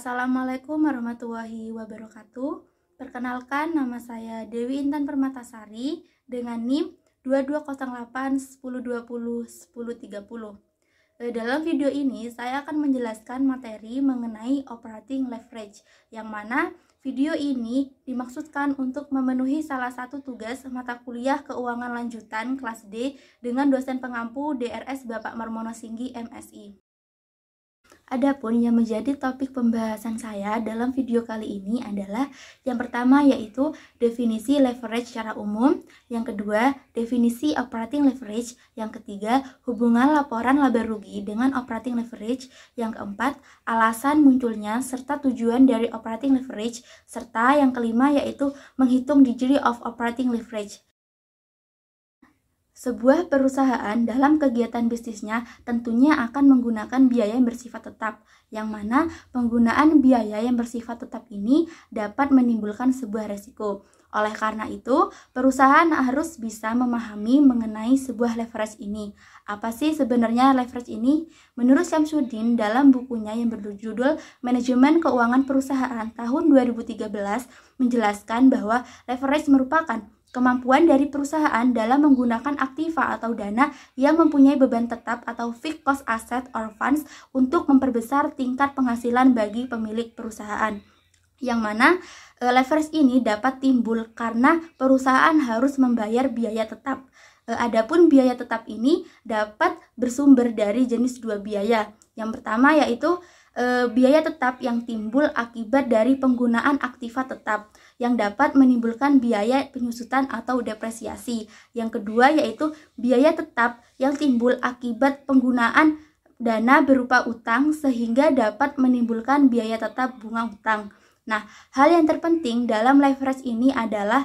Assalamualaikum warahmatullahi wabarakatuh. Perkenalkan, nama saya Dewi Intan Permatasari dengan NIM 2208 1020 1030. Dalam video ini saya akan menjelaskan materi mengenai operating leverage, yang mana video ini dimaksudkan untuk memenuhi salah satu tugas mata kuliah keuangan lanjutan kelas D dengan dosen pengampu DRS Bapak Marmono Singgi MSI. Adapun yang menjadi topik pembahasan saya dalam video kali ini adalah yang pertama yaitu definisi leverage secara umum, yang kedua definisi operating leverage, yang ketiga hubungan laporan laba rugi dengan operating leverage, yang keempat alasan munculnya serta tujuan dari operating leverage, serta yang kelima yaitu menghitung degree of operating leverage. Sebuah perusahaan dalam kegiatan bisnisnya tentunya akan menggunakan biaya yang bersifat tetap, yang mana penggunaan biaya yang bersifat tetap ini dapat menimbulkan sebuah resiko. Oleh karena itu, perusahaan harus bisa memahami mengenai sebuah leverage ini. Apa sih sebenarnya leverage ini? Menurut Syamsuddin dalam bukunya yang berjudul Manajemen Keuangan Perusahaan tahun 2013 menjelaskan bahwa leverage merupakan kemampuan dari perusahaan dalam menggunakan aktiva atau dana yang mempunyai beban tetap atau fixed cost asset or funds untuk memperbesar tingkat penghasilan bagi pemilik perusahaan. Yang mana leverage ini dapat timbul karena perusahaan harus membayar biaya tetap. Adapun biaya tetap ini dapat bersumber dari jenis dua biaya. Yang pertama yaitu biaya tetap yang timbul akibat dari penggunaan aktiva tetap yang dapat menimbulkan biaya penyusutan atau depresiasi. Yang kedua yaitu biaya tetap yang timbul akibat penggunaan dana berupa utang sehingga dapat menimbulkan biaya tetap bunga utang. Nah, hal yang terpenting dalam leverage ini adalah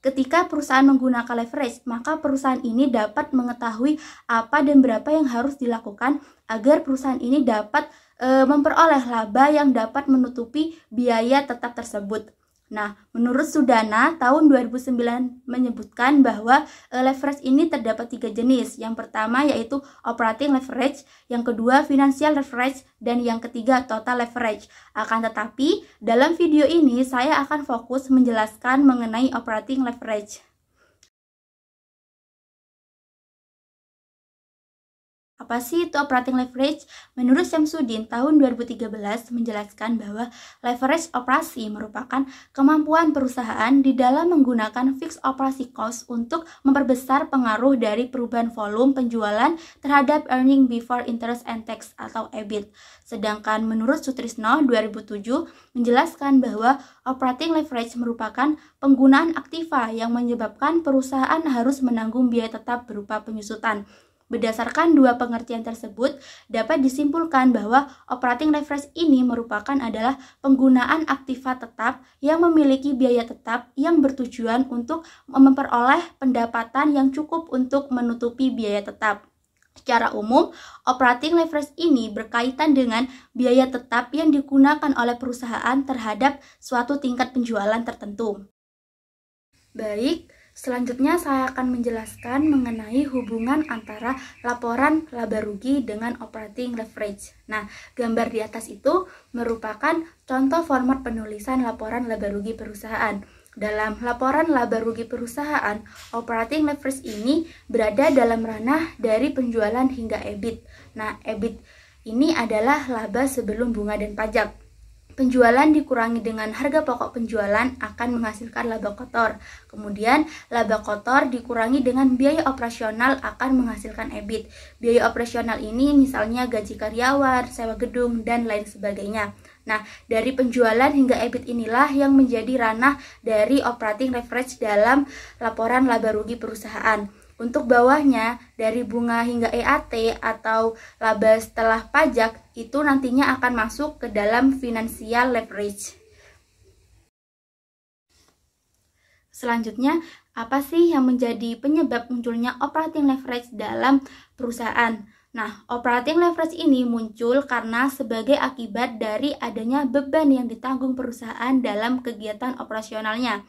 ketika perusahaan menggunakan leverage, maka perusahaan ini dapat mengetahui apa dan berapa yang harus dilakukan agar perusahaan ini dapat memperoleh laba yang dapat menutupi biaya tetap tersebut. Nah, menurut Sudana tahun 2009 menyebutkan bahwa leverage ini terdapat 3 jenis. Yang pertama yaitu operating leverage, yang kedua financial leverage, dan yang ketiga total leverage. Akan tetapi, dalam video ini saya akan fokus menjelaskan mengenai operating leverage. Apa sih itu operating leverage? Menurut Syamsuddin tahun 2013 menjelaskan bahwa leverage operasi merupakan kemampuan perusahaan di dalam menggunakan fixed operasi cost untuk memperbesar pengaruh dari perubahan volume penjualan terhadap earning before interest and tax atau EBIT. Sedangkan menurut Sutrisno 2007 menjelaskan bahwa operating leverage merupakan penggunaan aktiva yang menyebabkan perusahaan harus menanggung biaya tetap berupa penyusutan. Berdasarkan dua pengertian tersebut, dapat disimpulkan bahwa operating leverage ini merupakan adalah penggunaan aktiva tetap yang memiliki biaya tetap yang bertujuan untuk memperoleh pendapatan yang cukup untuk menutupi biaya tetap. Secara umum, operating leverage ini berkaitan dengan biaya tetap yang digunakan oleh perusahaan terhadap suatu tingkat penjualan tertentu. Baik, selanjutnya saya akan menjelaskan mengenai hubungan antara laporan laba rugi dengan operating leverage. Nah, gambar di atas itu merupakan contoh format penulisan laporan laba rugi perusahaan. Dalam laporan laba rugi perusahaan, operating leverage ini berada dalam ranah dari penjualan hingga EBIT. Nah, EBIT ini adalah laba sebelum bunga dan pajak. Penjualan dikurangi dengan harga pokok penjualan akan menghasilkan laba kotor. Kemudian, laba kotor dikurangi dengan biaya operasional akan menghasilkan EBIT. Biaya operasional ini misalnya gaji karyawan, sewa gedung, dan lain sebagainya. Nah, dari penjualan hingga EBIT inilah yang menjadi ranah dari operating leverage dalam laporan laba rugi perusahaan. Untuk bawahnya, dari bunga hingga EAT atau laba setelah pajak, itu nantinya akan masuk ke dalam financial leverage. Selanjutnya, apa sih yang menjadi penyebab munculnya operating leverage dalam perusahaan? Nah, operating leverage ini muncul karena sebagai akibat dari adanya beban yang ditanggung perusahaan dalam kegiatan operasionalnya.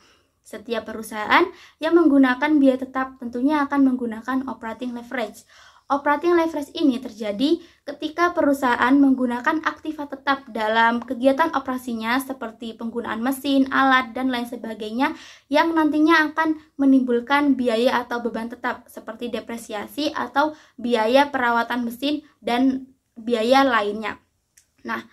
Setiap perusahaan yang menggunakan biaya tetap tentunya akan menggunakan operating leverage. Operating leverage ini terjadi ketika perusahaan menggunakan aktiva tetap dalam kegiatan operasinya seperti penggunaan mesin, alat, dan lain sebagainya yang nantinya akan menimbulkan biaya atau beban tetap seperti depresiasi atau biaya perawatan mesin dan biaya lainnya. Nah,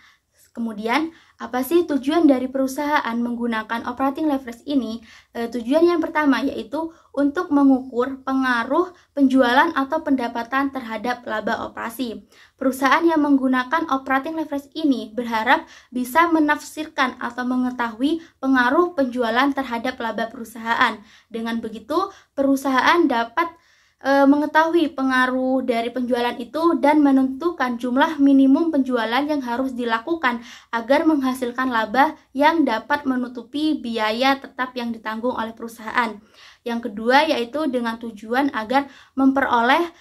kemudian, apa sih tujuan dari perusahaan menggunakan operating leverage ini? Tujuan yang pertama yaitu untuk mengukur pengaruh penjualan atau pendapatan terhadap laba operasi. Perusahaan yang menggunakan operating leverage ini berharap bisa menafsirkan atau mengetahui pengaruh penjualan terhadap laba perusahaan. Dengan begitu, perusahaan dapat mengetahui pengaruh dari penjualan itu dan menentukan jumlah minimum penjualan yang harus dilakukan agar menghasilkan laba yang dapat menutupi biaya tetap yang ditanggung oleh perusahaan. Yang kedua yaitu dengan tujuan agar memperoleh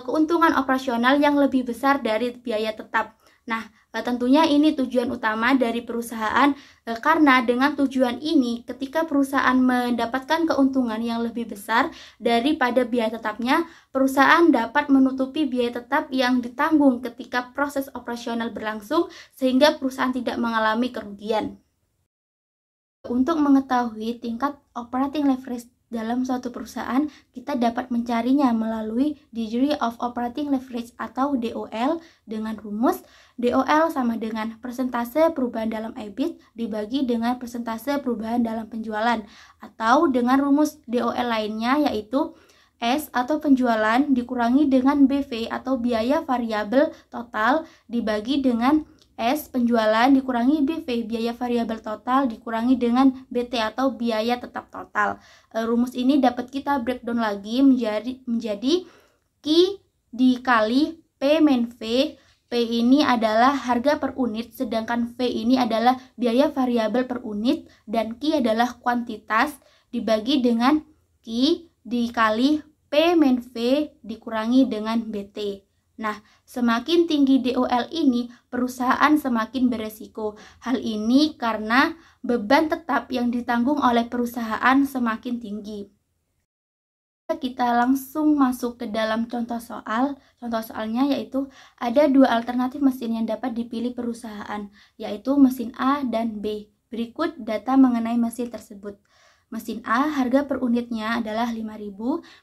keuntungan operasional yang lebih besar dari biaya tetap. Nah, tentunya ini tujuan utama dari perusahaan karena dengan tujuan ini ketika perusahaan mendapatkan keuntungan yang lebih besar daripada biaya tetapnya, perusahaan dapat menutupi biaya tetap yang ditanggung ketika proses operasional berlangsung sehingga perusahaan tidak mengalami kerugian. Untuk mengetahui tingkat operating leverage dalam suatu perusahaan, kita dapat mencarinya melalui Degree of Operating Leverage atau DOL dengan rumus DOL sama dengan persentase perubahan dalam EBIT dibagi dengan persentase perubahan dalam penjualan, atau dengan rumus DOL lainnya yaitu S atau penjualan dikurangi dengan BV atau biaya variabel total dibagi dengan S penjualan dikurangi BV biaya variabel total dikurangi dengan BT atau biaya tetap total. Rumus ini dapat kita breakdown lagi menjadi Q dikali P min V. P ini adalah harga per unit, sedangkan V ini adalah biaya variabel per unit, dan Q adalah kuantitas dibagi dengan Q dikali P min V dikurangi dengan BT. Nah, semakin tinggi DOL ini, perusahaan semakin beresiko. Hal ini karena beban tetap yang ditanggung oleh perusahaan semakin tinggi. Kita langsung masuk ke dalam contoh soal. Contoh soalnya yaitu ada dua alternatif mesin yang dapat dipilih perusahaan, yaitu mesin A dan B. Berikut data mengenai mesin tersebut. Mesin A harga per unitnya adalah 5.000,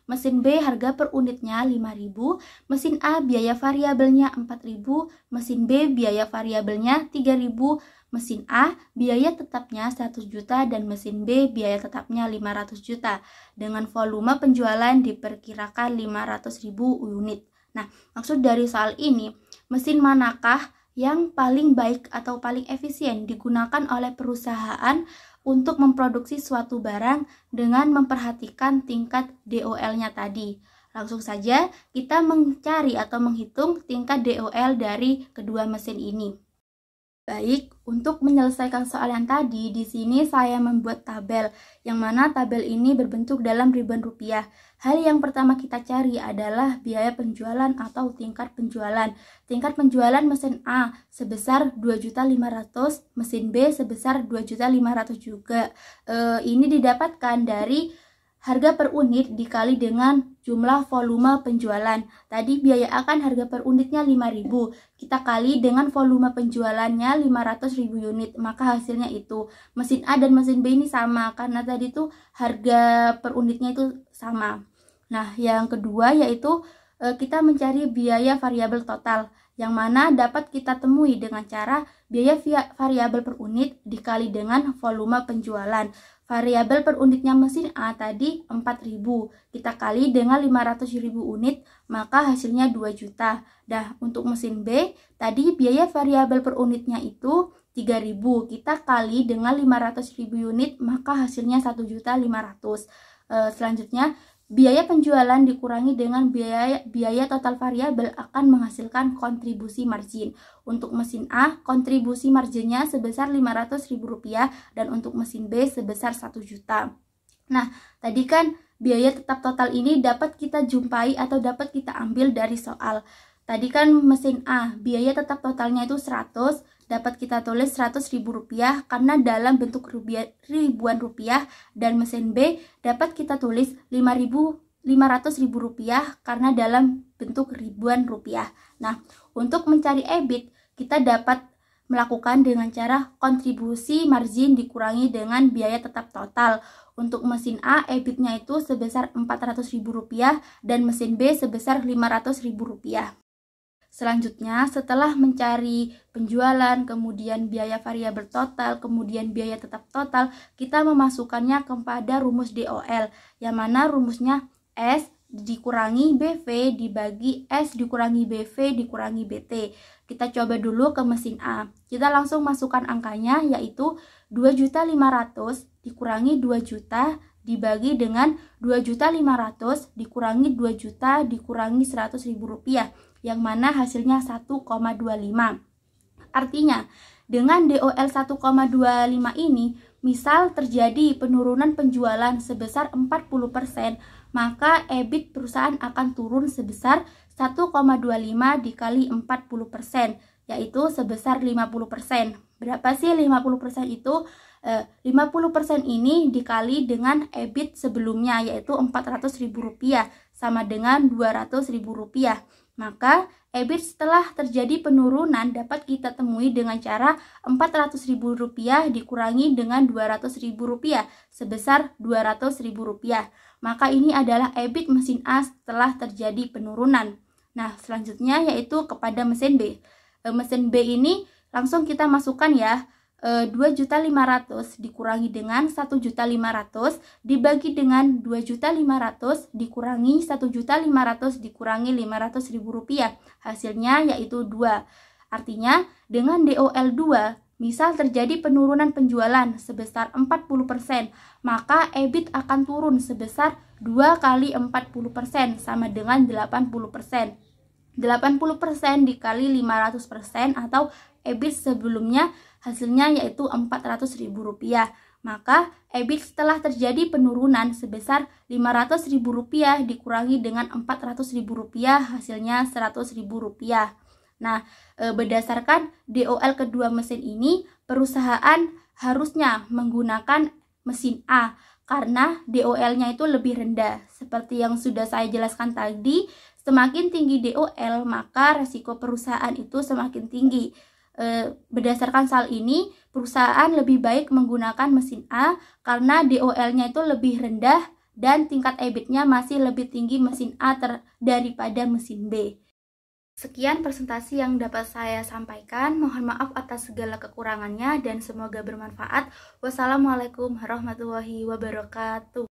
mesin B harga per unitnya 5.000, mesin A biaya variabelnya 4.000, mesin B biaya variabelnya 3.000, mesin A biaya tetapnya 100 juta dan mesin B biaya tetapnya 500 juta. Dengan volume penjualan diperkirakan 500.000 unit. Nah, maksud dari soal ini, mesin manakah yang paling baik atau paling efisien digunakan oleh perusahaan untuk memproduksi suatu barang dengan memperhatikan tingkat DOL-nya tadi. Langsung saja kita mencari atau menghitung tingkat DOL dari kedua mesin ini. Baik, untuk menyelesaikan soal yang tadi, di sini saya membuat tabel, yang mana tabel ini berbentuk dalam ribuan rupiah. Hal yang pertama kita cari adalah biaya penjualan atau tingkat penjualan. Tingkat penjualan mesin A sebesar 2.500.000, mesin B sebesar 2.500.000 juga. Ini didapatkan dari harga per unit dikali dengan jumlah volume penjualan. Tadi biaya akan harga per unitnya 5.000. Kita kali dengan volume penjualannya 500.000 unit. Maka hasilnya itu. Mesin A dan mesin B ini sama. Karena tadi tuh harga per unitnya itu sama. Nah, yang kedua yaitu kita mencari biaya variabel total. Yang mana dapat kita temui dengan cara biaya variabel per unit dikali dengan volume penjualan. Variabel per unitnya mesin A tadi 4.000, kita kali dengan 500.000 unit, maka hasilnya 2 juta. Nah, untuk mesin B, tadi biaya variabel per unitnya itu 3.000, kita kali dengan 500.000 unit, maka hasilnya 1.500.000. Selanjutnya, biaya penjualan dikurangi dengan biaya total variabel akan menghasilkan kontribusi margin. Untuk mesin A, kontribusi marginnya sebesar Rp500.000 dan untuk mesin B sebesar 1 juta. Nah, tadi kan biaya tetap total ini dapat kita jumpai atau dapat kita ambil dari soal. Tadi kan mesin A, biaya tetap totalnya itu 100, dapat kita tulis Rp100.000 karena dalam bentuk ribuan rupiah, dan mesin B dapat kita tulis 5.000 Rp500.000 karena dalam bentuk ribuan rupiah. Nah, untuk mencari EBIT, kita dapat melakukan dengan cara kontribusi margin dikurangi dengan biaya tetap total. Untuk mesin A, EBIT-nya itu sebesar Rp400.000 dan mesin B sebesar Rp500.000. Selanjutnya, setelah mencari penjualan, kemudian biaya variabel total, kemudian biaya tetap total, kita memasukkannya kepada rumus DOL, yang mana rumusnya S dikurangi BV dibagi S dikurangi BV dikurangi BT. Kita coba dulu ke mesin A. Kita langsung masukkan angkanya, yaitu 2.500.000 dikurangi 2 juta dibagi dengan 2.500.000 dikurangi 2 juta dikurangi Rp100.000, yang mana hasilnya 1,25. Artinya, dengan DOL 1,25 ini, misal terjadi penurunan penjualan sebesar 40%, maka EBIT perusahaan akan turun sebesar 1,25 dikali 40%, yaitu sebesar 50%. Berapa sih 50% itu? 50% ini dikali dengan EBIT sebelumnya, yaitu Rp400.000 sama dengan Rp200.000. Maka EBIT setelah terjadi penurunan dapat kita temui dengan cara Rp400.000 dikurangi dengan Rp200.000 sebesar Rp200.000. Maka ini adalah EBIT mesin A setelah terjadi penurunan. Nah, selanjutnya yaitu kepada mesin B. Mesin B ini langsung kita masukkan ya. 2.500.000 dikurangi dengan 1.500.000 dibagi dengan 2.500.000 dikurangi 1.500.000 dikurangi Rp500.000. Hasilnya yaitu 2. Artinya dengan DOL 2, misal terjadi penurunan penjualan sebesar 40%, maka EBIT akan turun sebesar 2 kali 40% sama dengan 80%. 80% dikali 500% atau EBIT sebelumnya hasilnya yaitu Rp400.000. Maka EBIT setelah terjadi penurunan sebesar Rp500.000 dikurangi dengan Rp400.000 hasilnya Rp100.000. Nah, berdasarkan DOL kedua mesin ini, perusahaan harusnya menggunakan mesin A karena DOL-nya itu lebih rendah. Seperti yang sudah saya jelaskan tadi, semakin tinggi DOL maka resiko perusahaan itu semakin tinggi. Berdasarkan hal ini, perusahaan lebih baik menggunakan mesin A karena DOL-nya itu lebih rendah dan tingkat EBIT-nya masih lebih tinggi mesin A daripada mesin B. Sekian presentasi yang dapat saya sampaikan. Mohon maaf atas segala kekurangannya dan semoga bermanfaat. Wassalamualaikum warahmatullahi wabarakatuh.